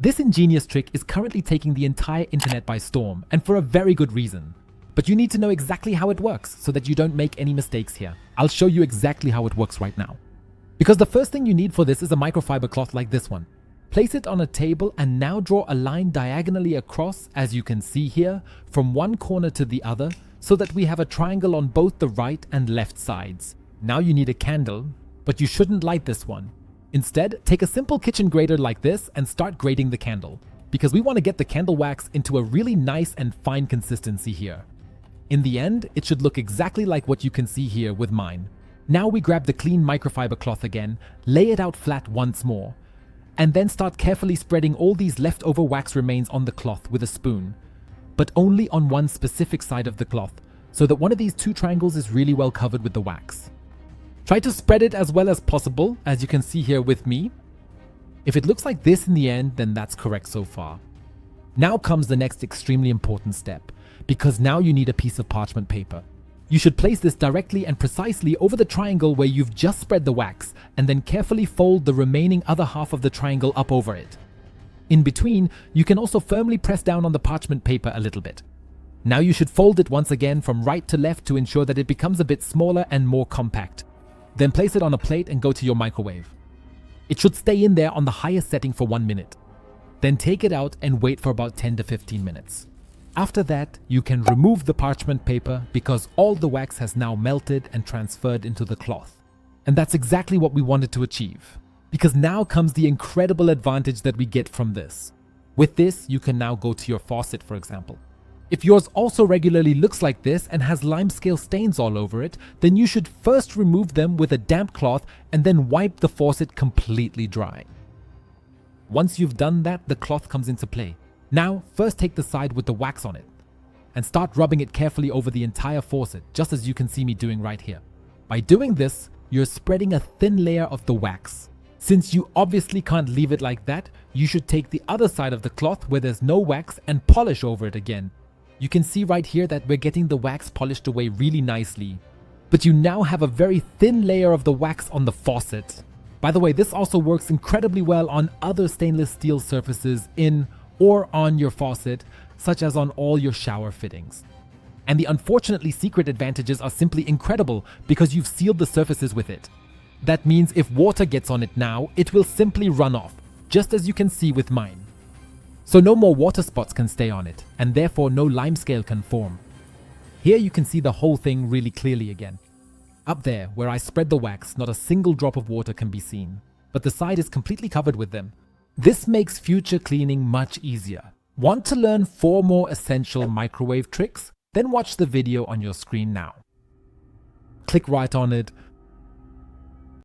This ingenious trick is currently taking the entire internet by storm, and for a very good reason. But you need to know exactly how it works so that you don't make any mistakes here. I'll show you exactly how it works right now. Because the first thing you need for this is a microfiber cloth like this one. Place it on a table and now draw a line diagonally across, as you can see here, from one corner to the other, so that we have a triangle on both the right and left sides. Now you need a candle, but you shouldn't light this one. Instead, take a simple kitchen grater like this and start grating the candle, because we want to get the candle wax into a really nice and fine consistency here. In the end, it should look exactly like what you can see here with mine. Now we grab the clean microfiber cloth again, lay it out flat once more, and then start carefully spreading all these leftover wax remains on the cloth with a spoon, but only on one specific side of the cloth, so that one of these two triangles is really well covered with the wax. Try to spread it as well as possible, as you can see here with me. If it looks like this in the end, then that's correct so far. Now comes the next extremely important step, because now you need a piece of parchment paper. You should place this directly and precisely over the triangle where you've just spread the wax, and then carefully fold the remaining other half of the triangle up over it. In between, you can also firmly press down on the parchment paper a little bit. Now you should fold it once again from right to left to ensure that it becomes a bit smaller and more compact. Then place it on a plate and go to your microwave. It should stay in there on the highest setting for 1 minute. Then take it out and wait for about 10 to 15 minutes. After that, you can remove the parchment paper because all the wax has now melted and transferred into the cloth. And that's exactly what we wanted to achieve. Because now comes the incredible advantage that we get from this. With this, you can now go to your faucet, for example. If yours also regularly looks like this and has limescale stains all over it, then you should first remove them with a damp cloth and then wipe the faucet completely dry. Once you've done that, the cloth comes into play. Now, first take the side with the wax on it and start rubbing it carefully over the entire faucet, just as you can see me doing right here. By doing this, you're spreading a thin layer of the wax. Since you obviously can't leave it like that, you should take the other side of the cloth where there's no wax and polish over it again. You can see right here that we're getting the wax polished away really nicely. But you now have a very thin layer of the wax on the faucet. By the way, this also works incredibly well on other stainless steel surfaces in or on your faucet, such as on all your shower fittings. And the unfortunately secret advantages are simply incredible because you've sealed the surfaces with it. That means if water gets on it now, it will simply run off, just as you can see with mine. So no more water spots can stay on it, and therefore no limescale can form. Here you can see the whole thing really clearly again. Up there, where I spread the wax, not a single drop of water can be seen, but the side is completely covered with them. This makes future cleaning much easier. Want to learn 4 more essential microwave tricks? Then watch the video on your screen now. Click right on it,